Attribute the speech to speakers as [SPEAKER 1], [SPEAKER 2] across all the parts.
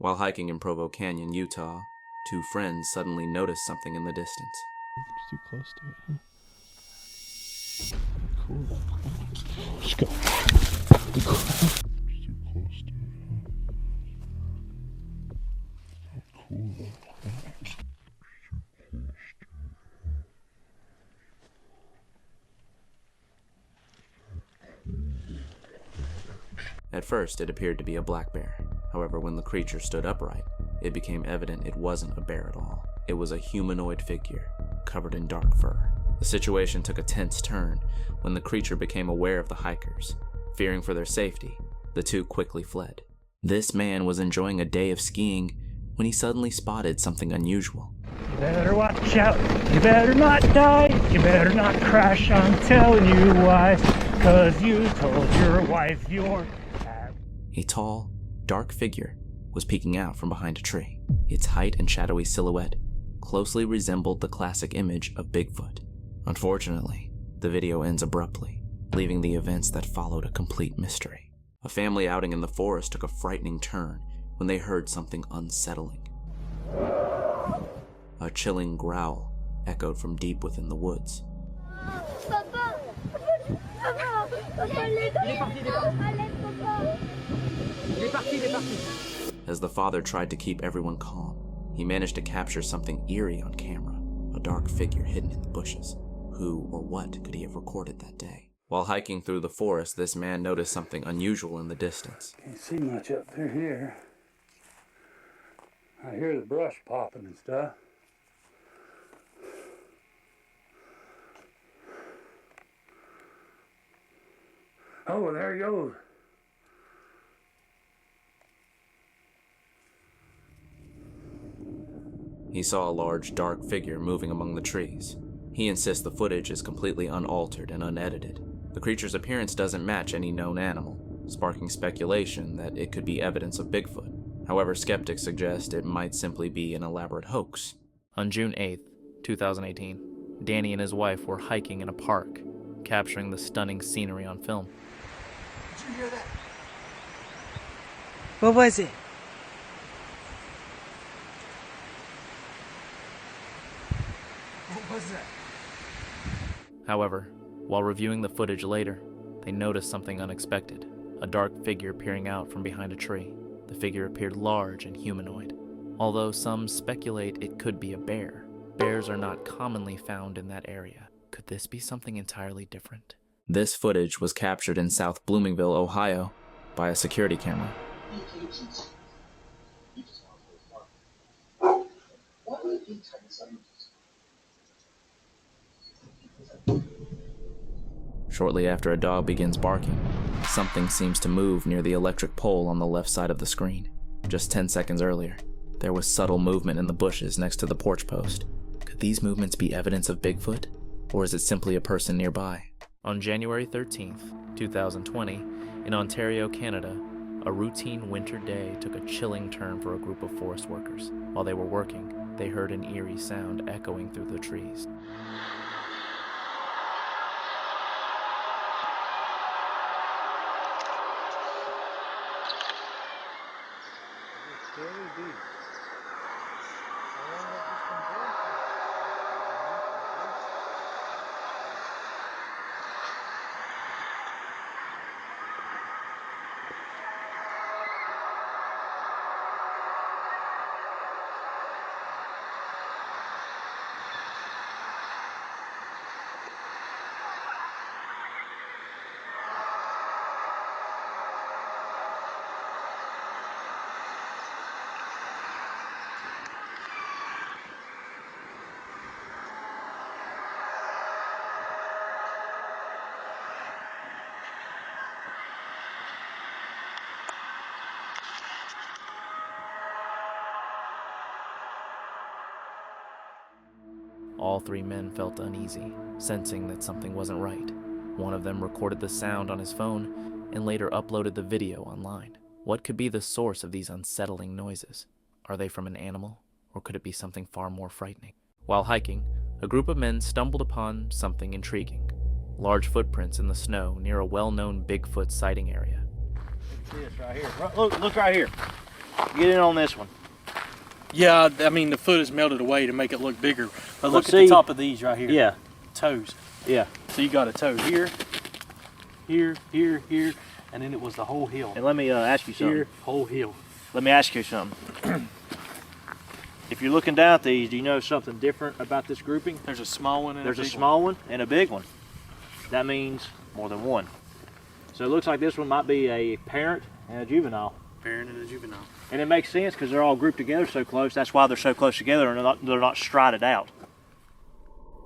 [SPEAKER 1] While hiking in Provo Canyon, Utah, two friends suddenly noticed something in the distance.
[SPEAKER 2] It's too close to it, huh? Cool. Let's go. It's too close to it, huh? How cool.
[SPEAKER 1] At first, it appeared to be a black bear. However, when the creature stood upright, it became evident it wasn't a bear at all. It was a humanoid figure, covered in dark fur. The situation took a tense turn when the creature became aware of the hikers. Fearing for their safety, the two quickly fled. This man was enjoying a day of skiing when he suddenly spotted something unusual.
[SPEAKER 3] You better watch out, you better not die, you better not crash, I'm telling you why, 'cause you told your wife you're...
[SPEAKER 1] A tall, dark figure was peeking out from behind a tree. Its height and shadowy silhouette closely resembled the classic image of Bigfoot. Unfortunately, the video ends abruptly, leaving the events that followed a complete mystery. A family outing in the forest took a frightening turn when they heard something unsettling. A chilling growl echoed from deep within the woods. As the father tried to keep everyone calm, he managed to capture something eerie on camera, a dark figure hidden in the bushes. Who or what could he have recorded that day? While hiking through the forest, this man noticed something unusual in the distance.
[SPEAKER 3] Can't see much up through here. I hear the brush popping and stuff. Oh, there he goes.
[SPEAKER 1] He saw a large, dark figure moving among the trees. He insists the footage is completely unaltered and unedited. The creature's appearance doesn't match any known animal, sparking speculation that it could be evidence of Bigfoot. However, skeptics suggest it might simply be an elaborate hoax.
[SPEAKER 4] On June 8th, 2018, Danny and his wife were hiking in a park, capturing the stunning scenery on film.
[SPEAKER 5] Did you hear that?
[SPEAKER 6] What was it?
[SPEAKER 5] What was that?
[SPEAKER 4] However, while reviewing the footage later, they noticed something unexpected, a dark figure peering out from behind a tree. The figure appeared large and humanoid. Although some speculate it could be a bear, bears are not commonly found in that area. Could this be something entirely different?
[SPEAKER 1] This footage was captured in South Bloomingville, Ohio, by a security camera. Shortly after, a dog begins barking. Something seems to move near the electric pole on the left side of the screen. Just 10 seconds earlier, there was subtle movement in the bushes next to the porch post. Could these movements be evidence of Bigfoot, or is it simply a person nearby?
[SPEAKER 4] On January 13th, 2020, in Ontario, Canada, a routine winter day took a chilling turn for a group of forest workers. While they were working, they heard an eerie sound echoing through the trees. All three men felt uneasy, sensing that something wasn't right. One of them recorded the sound on his phone and later uploaded the video online. What could be the source of these unsettling noises? Are they from an animal, or could it be something far more frightening? While hiking, a group of men stumbled upon something intriguing. Large footprints in the snow near a well-known Bigfoot sighting area.
[SPEAKER 3] See this right here. Look right here.
[SPEAKER 6] Get in on this one.
[SPEAKER 2] Yeah, I mean, the foot is melted away to make it look bigger. But look at
[SPEAKER 6] see,
[SPEAKER 2] the top of these right here.
[SPEAKER 6] Yeah.
[SPEAKER 2] Toes.
[SPEAKER 6] Yeah.
[SPEAKER 2] So you got a toe here, here, here, here, and then it was the whole heel.
[SPEAKER 6] And let me ask you something.
[SPEAKER 2] Here, whole heel.
[SPEAKER 6] Let me ask you something. If you're looking down at these, do you know something different about this grouping?
[SPEAKER 2] There's a small one and
[SPEAKER 6] There's
[SPEAKER 2] a
[SPEAKER 6] a
[SPEAKER 2] big
[SPEAKER 6] small one and a big one. That means more than one. So it looks like this one might be a parent and a juvenile.
[SPEAKER 2] Parent and a juvenile.
[SPEAKER 6] And it makes sense because they're all grouped together so close. That's why they're so close together and they're not strided out.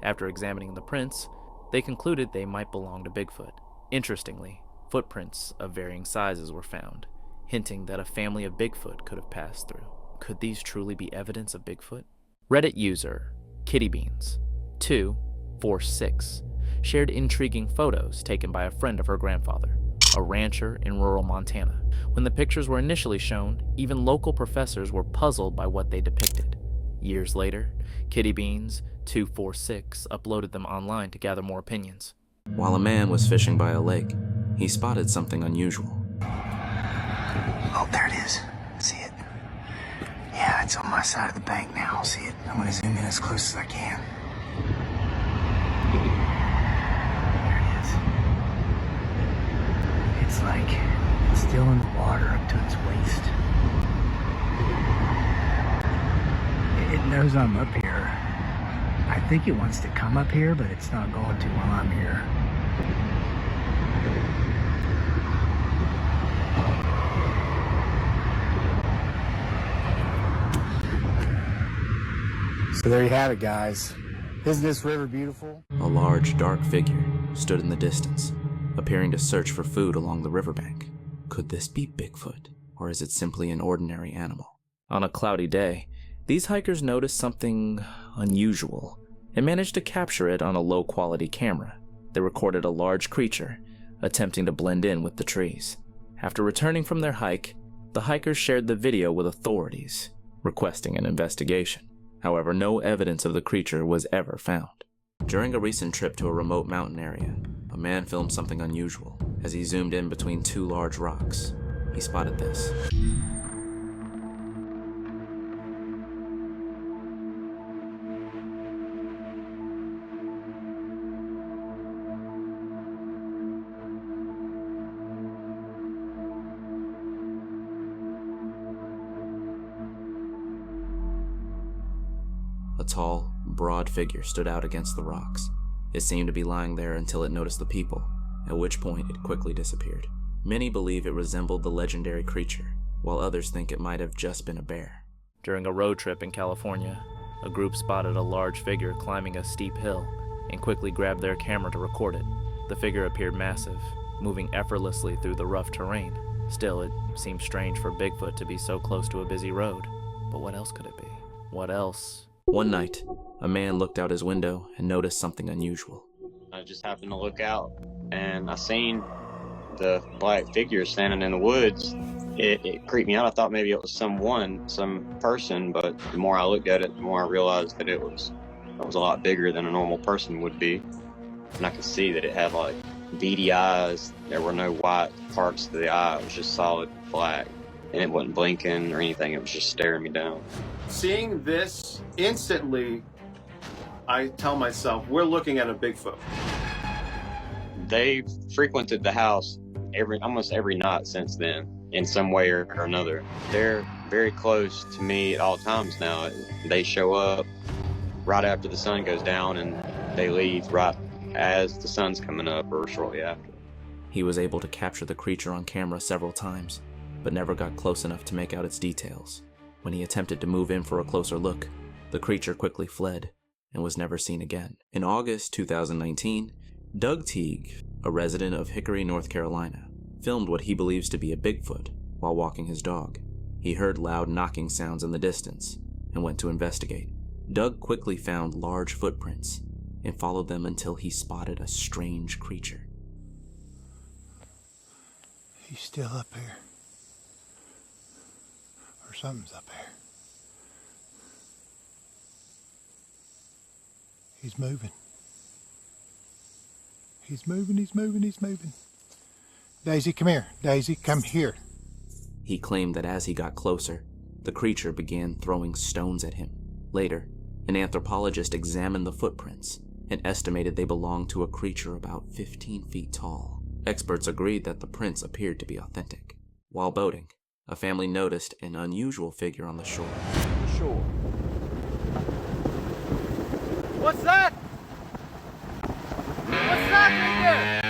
[SPEAKER 4] After examining the prints, they concluded they might belong to Bigfoot. Interestingly, footprints of varying sizes were found, hinting that a family of Bigfoot could have passed through. Could these truly be evidence of Bigfoot? Reddit user kittybeans246 shared intriguing photos taken by a friend of her grandfather, a rancher in rural Montana. When the pictures were initially shown, even local professors were puzzled by what they depicted. Years later, kittybeans246 uploaded them online to gather more opinions.
[SPEAKER 1] While a man was fishing by a lake, he spotted something unusual.
[SPEAKER 5] Oh, there it is. See it? Yeah, it's on my side of the bank now. I'll see it. I'm gonna zoom in as close as I can. There it is. It's like it's still in the water up to its waist. It knows I'm up here. I think it wants to come up here, but it's not going to while I'm here. So there you have it, guys. Isn't this river beautiful?
[SPEAKER 1] A large, dark figure stood in the distance, appearing to search for food along the riverbank. Could this be Bigfoot, or is it simply an ordinary animal?
[SPEAKER 4] On a cloudy day, these hikers noticed something unusual and managed to capture it on a low-quality camera. They recorded a large creature attempting to blend in with the trees. After returning from their hike, the hikers shared the video with authorities, requesting an investigation. However, no evidence of the creature was ever found. During a recent trip to a remote mountain area, a man filmed something unusual. As he zoomed in between two large rocks, he spotted this. A tall, broad figure stood out against the rocks. It seemed to be lying there until it noticed the people, at which point it quickly disappeared. Many believe it resembled the legendary creature, while others think it might have just been a bear. During a road trip in California, a group spotted a large figure climbing a steep hill and quickly grabbed their camera to record it. The figure appeared massive, moving effortlessly through the rough terrain. Still, it seemed strange for Bigfoot to be so close to a busy road. But what else could it be? What else?
[SPEAKER 1] One night, a man looked out his window and noticed something unusual.
[SPEAKER 7] I just happened to look out, and I seen the black figure standing in the woods. It creeped me out. I thought maybe it was some person, but the more I looked at it, the more I realized that it was a lot bigger than a normal person would be. And I could see that it had like beady eyes. There were no white parts to the eye. It was just solid black, and it wasn't blinking or anything. It was just staring me down.
[SPEAKER 8] Seeing this, instantly, I tell myself, we're looking at a Bigfoot.
[SPEAKER 7] They frequented the house almost every night since then, in some way or another. They're very close to me at all times now. They show up right after the sun goes down, and they leave right as the sun's coming up or shortly after.
[SPEAKER 1] He was able to capture the creature on camera several times, but never got close enough to make out its details. When he attempted to move in for a closer look, the creature quickly fled and was never seen again. In August 2019, Doug Teague, a resident of Hickory, North Carolina, filmed what he believes to be a Bigfoot while walking his dog. He heard loud knocking sounds in the distance and went to investigate. Doug quickly found large footprints and followed them until he spotted a strange creature.
[SPEAKER 5] He's still up here. Or something's up here. He's moving. He's moving, he's moving, he's moving. Daisy, come here. Daisy, come here.
[SPEAKER 1] He claimed that as he got closer, the creature began throwing stones at him. Later, an anthropologist examined the footprints and estimated they belonged to a creature about 15 feet tall. Experts agreed that the prints appeared to be authentic. While boating, a family noticed an unusual figure on the shore.
[SPEAKER 9] What's that? What's that right there?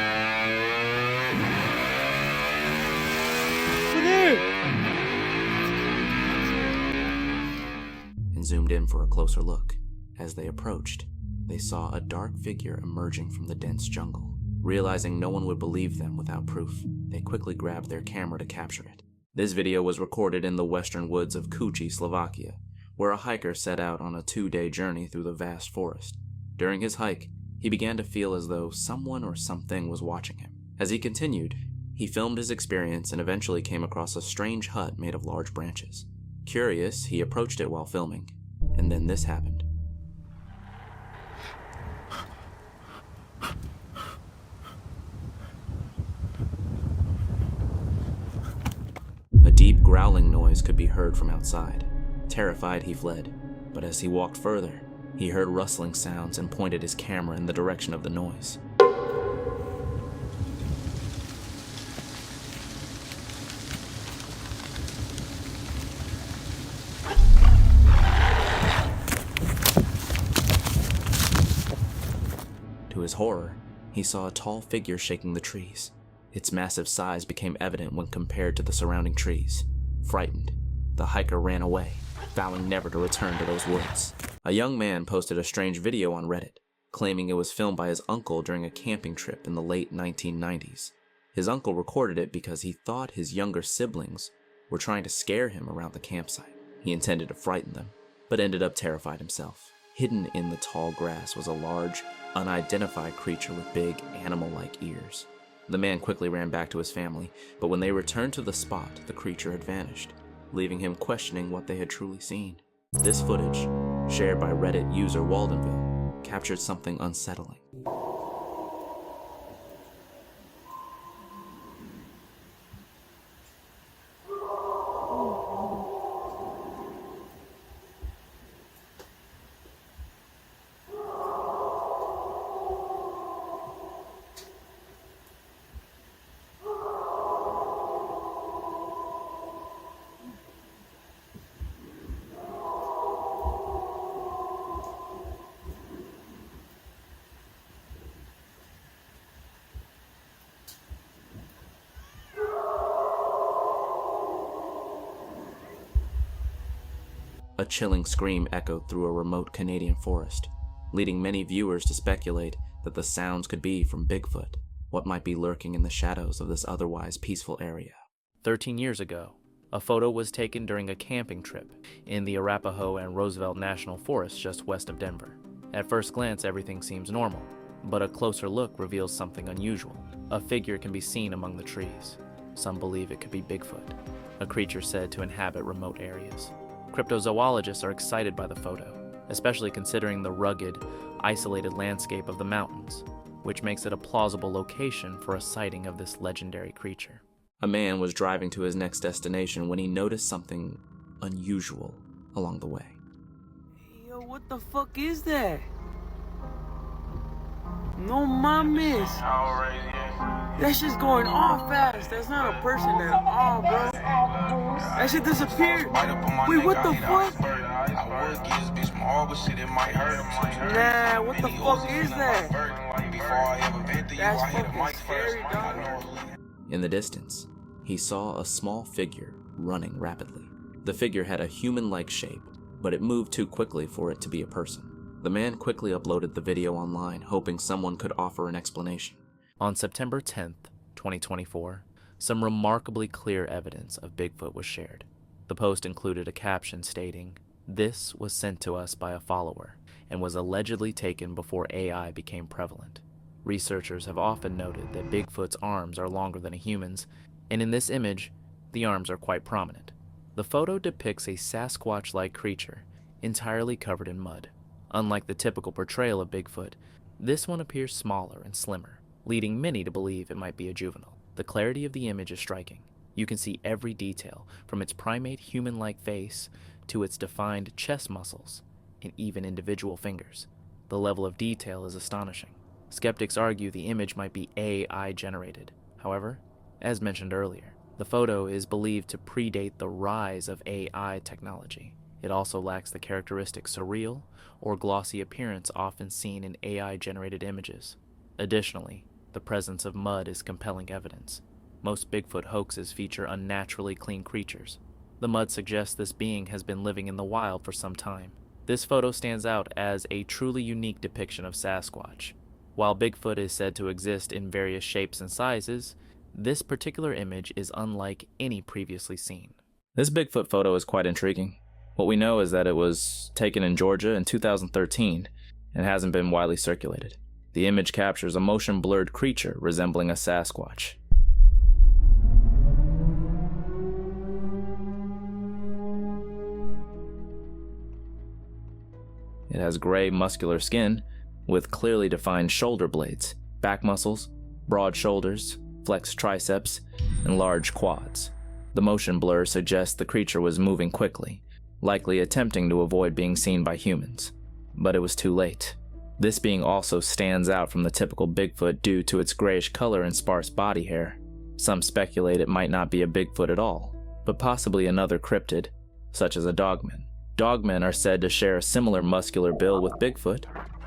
[SPEAKER 1] And zoomed in for a closer look. As they approached, they saw a dark figure emerging from the dense jungle. Realizing no one would believe them without proof, they quickly grabbed their camera to capture it. This video was recorded in the western woods of Kuchi, Slovakia, where a hiker set out on a 2-day journey through the vast forest. During his hike, he began to feel as though someone or something was watching him. As he continued, he filmed his experience and eventually came across a strange hut made of large branches. Curious, he approached it while filming, and then this happened. A deep growling noise could be heard from outside. Terrified, he fled, but as he walked further, he heard rustling sounds and pointed his camera in the direction of the noise. To his horror, he saw a tall figure shaking the trees. Its massive size became evident when compared to the surrounding trees. Frightened, the hiker ran away, vowing never to return to those woods. A young man posted a strange video on Reddit, claiming it was filmed by his uncle during a camping trip in the late 1990s. His uncle recorded it because he thought his younger siblings were trying to scare him around the campsite. He intended to frighten them, but ended up terrified himself. Hidden in the tall grass was a large, unidentified creature with big, animal-like ears. The man quickly ran back to his family, but when they returned to the spot, the creature had vanished, leaving him questioning what they had truly seen. This footage, shared by Reddit user Waldenville, captured something unsettling. A chilling scream echoed through a remote Canadian forest, leading many viewers to speculate that the sounds could be from Bigfoot, what might be lurking in the shadows of this otherwise peaceful area.
[SPEAKER 4] 13 years ago, a photo was taken during a camping trip in the Arapahoe and Roosevelt National Forest just west of Denver. At first glance, everything seems normal, but a closer look reveals something unusual. A figure can be seen among the trees. Some believe it could be Bigfoot, a creature said to inhabit remote areas. Cryptozoologists are excited by the photo, especially considering the rugged, isolated landscape of the mountains, which makes it a plausible location for a sighting of this legendary creature.
[SPEAKER 1] A man was driving to his next destination when he noticed something unusual along the way.
[SPEAKER 9] Yo, what the fuck is that? No mames. That shit's going off fast. That's not a person at all, bro. That shit disappeared. Wait, what the fuck? Nah, what the fuck is that? That's fucking scary, dog.
[SPEAKER 1] In the distance, he saw a small figure running rapidly. The figure had a human-like shape, but it moved too quickly for it to be a person. The man quickly uploaded the video online, hoping someone could offer an explanation.
[SPEAKER 4] On September 10th, 2024, some remarkably clear evidence of Bigfoot was shared. The post included a caption stating, "This was sent to us by a follower and was allegedly taken before AI became prevalent. Researchers have often noted that Bigfoot's arms are longer than a human's, and in this image, the arms are quite prominent. The photo depicts a Sasquatch-like creature entirely covered in mud. Unlike the typical portrayal of Bigfoot, this one appears smaller and slimmer, leading many to believe it might be a juvenile. The clarity of the image is striking, You can see every detail, from its primate human-like face to its defined chest muscles and even individual fingers. The level of detail is astonishing. Skeptics argue the image might be AI generated. However, as mentioned earlier, the photo is believed to predate the rise of AI technology. It also lacks the characteristic surreal or glossy appearance often seen in AI-generated images. Additionally, the presence of mud is compelling evidence. Most Bigfoot hoaxes feature unnaturally clean creatures. The mud suggests this being has been living in the wild for some time. This photo stands out as a truly unique depiction of Sasquatch. While Bigfoot is said to exist in various shapes and sizes, this particular image is unlike any previously seen.
[SPEAKER 1] This Bigfoot photo is quite intriguing. What we know is that it was taken in Georgia in 2013 and hasn't been widely circulated. The image captures a motion-blurred creature resembling a Sasquatch. It has gray, muscular skin with clearly defined shoulder blades, back muscles, broad shoulders, flexed triceps, and large quads. The motion blur suggests the creature was moving quickly, likely attempting to avoid being seen by humans. But it was too late. This being also stands out from the typical Bigfoot due to its grayish color and sparse body hair. Some speculate it might not be a Bigfoot at all, but possibly another cryptid, such as a dogman. Dogmen are said to share a similar muscular build with Bigfoot,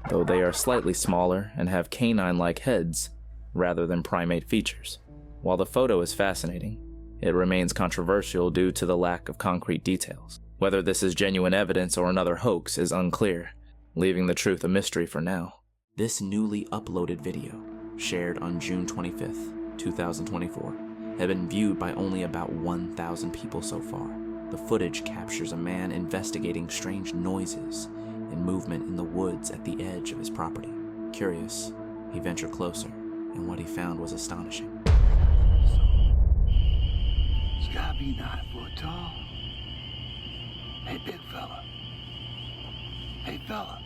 [SPEAKER 1] though they are slightly smaller and have canine-like heads rather than primate features. While the photo is fascinating, it remains controversial due to the lack of concrete details. Whether this is genuine evidence or another hoax is unclear, leaving the truth a mystery for now. This newly uploaded video, shared on June 25th, 2024, had been viewed by only about 1,000 people so far. The footage captures a man investigating strange noises and movement in the woods at the edge of his property. Curious, he ventured closer, and what he found was astonishing.
[SPEAKER 5] It's gotta be 9 foot tall. Hey, big fella. Hey, fella.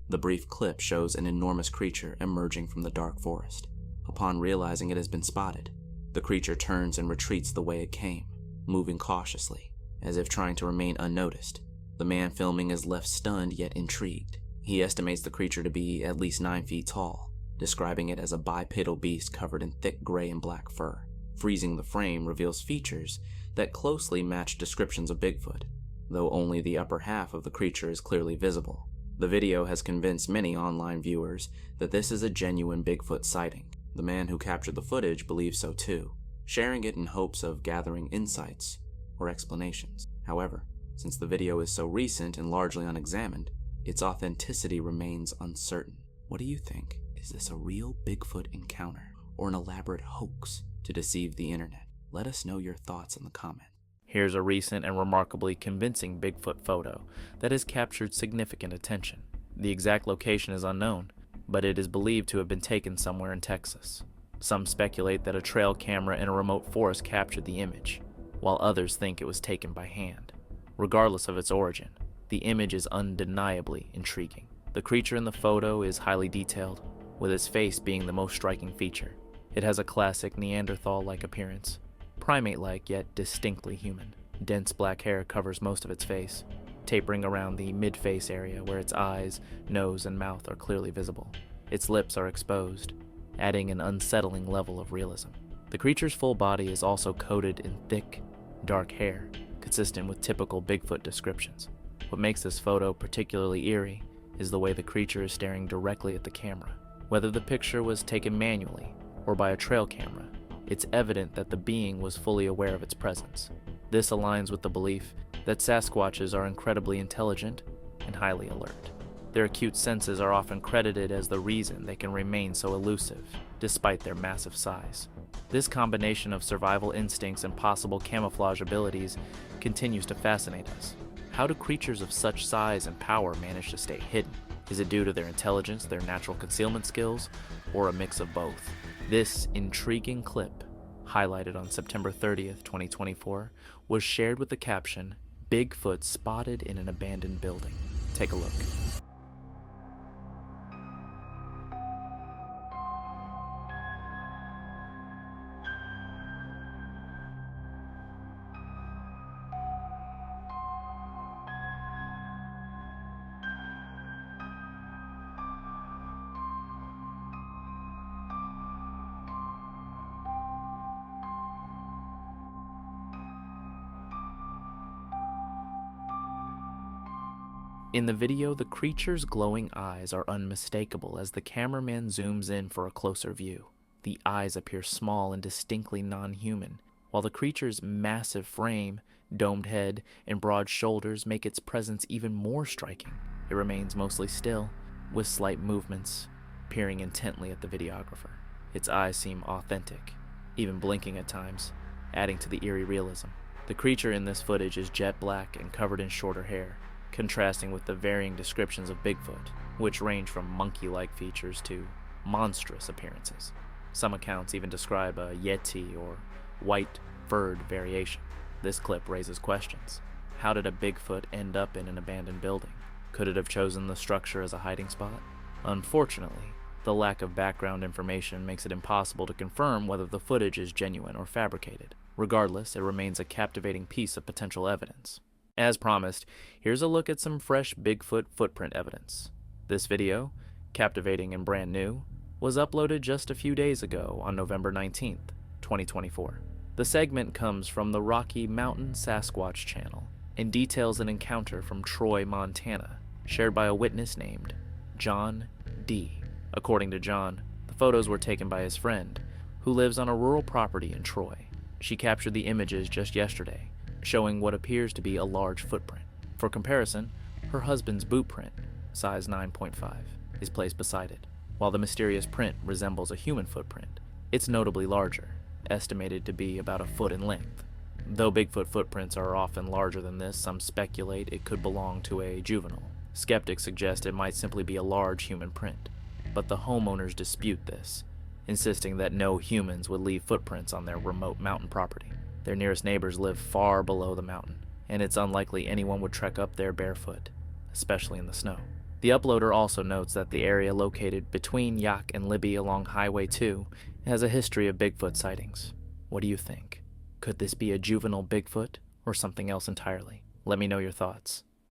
[SPEAKER 1] The brief clip shows an enormous creature emerging from the dark forest. Upon realizing it has been spotted, the creature turns and retreats the way it came, moving cautiously, as if trying to remain unnoticed. The man filming is left stunned yet intrigued. He estimates the creature to be at least 9 feet tall, describing it as a bipedal beast covered in thick gray and black fur. Freezing the frame reveals features that closely match descriptions of Bigfoot, though only the upper half of the creature is clearly visible. The video has convinced many online viewers that this is a genuine Bigfoot sighting. The man who captured the footage believes so too, sharing it in hopes of gathering insights or explanations. However, since the video is so recent and largely unexamined, its authenticity remains uncertain. What do you think? Is this a real Bigfoot encounter or an elaborate hoax to deceive the internet? Let us know your thoughts in the comments.
[SPEAKER 4] Here's a recent and remarkably convincing Bigfoot photo that has captured significant attention. The exact location is unknown, but it is believed to have been taken somewhere in Texas. Some speculate that a trail camera in a remote forest captured the image, while others think it was taken by hand. Regardless of its origin, the image is undeniably intriguing. The creature in the photo is highly detailed, with its face being the most striking feature. It has a classic Neanderthal-like appearance, primate-like yet distinctly human. Dense black hair covers most of its face, tapering around the mid-face area where its eyes, nose, and mouth are clearly visible. Its lips are exposed, adding an unsettling level of realism. The creature's full body is also coated in thick, dark hair, consistent with typical Bigfoot descriptions. What makes this photo particularly eerie is the way the creature is staring directly at the camera. Whether the picture was taken manually or by a trail camera, it's evident that the being was fully aware of its presence. This aligns with the belief that Sasquatches are incredibly intelligent and highly alert. Their acute senses are often credited as the reason they can remain so elusive, despite their massive size. This combination of survival instincts and possible camouflage abilities continues to fascinate us. How do creatures of such size and power manage to stay hidden? Is it due to their intelligence, their natural concealment skills, or a mix of both? This intriguing clip, highlighted on September 30th, 2024, was shared with the caption, "Bigfoot spotted in an abandoned building." Take a look. In the video, the creature's glowing eyes are unmistakable as the cameraman zooms in for a closer view. The eyes appear small and distinctly non-human, while the creature's massive frame, domed head, and broad shoulders make its presence even more striking. It remains mostly still, with slight movements, peering intently at the videographer. Its eyes seem authentic, even blinking at times, adding to the eerie realism. The creature in this footage is jet black and covered in shorter hair, contrasting with the varying descriptions of Bigfoot, which range from monkey-like features to monstrous appearances. Some accounts even describe a yeti or white furred variation. This clip raises questions. How did a Bigfoot end up in an abandoned building? Could it have chosen the structure as a hiding spot? Unfortunately, the lack of background information makes it impossible to confirm whether the footage is genuine or fabricated. Regardless, it remains a captivating piece of potential evidence. As promised, here's a look at some fresh Bigfoot footprint evidence. This video, captivating and brand new, was uploaded just a few days ago on November 19th, 2024. The segment comes from the Rocky Mountain Sasquatch channel and details an encounter from Troy, Montana, shared by a witness named John D. According to John, the photos were taken by his friend, who lives on a rural property in Troy. She captured the images just yesterday, showing what appears to be a large footprint. For comparison, her husband's boot print, size 9.5, is placed beside it. While the mysterious print resembles a human footprint, it's notably larger, estimated to be about a foot in length. Though Bigfoot footprints are often larger than this, some speculate it could belong to a juvenile. Skeptics suggest it might simply be a large human print, but the homeowners dispute this, insisting that no humans would leave footprints on their remote mountain property. Their nearest neighbors live far below the mountain, and it's unlikely anyone would trek up there barefoot, especially in the snow. The uploader also notes that the area located between Yaak and Libby along Highway 2 has a history of Bigfoot sightings. What do you think? Could this be a juvenile Bigfoot or something else entirely? Let me know your thoughts.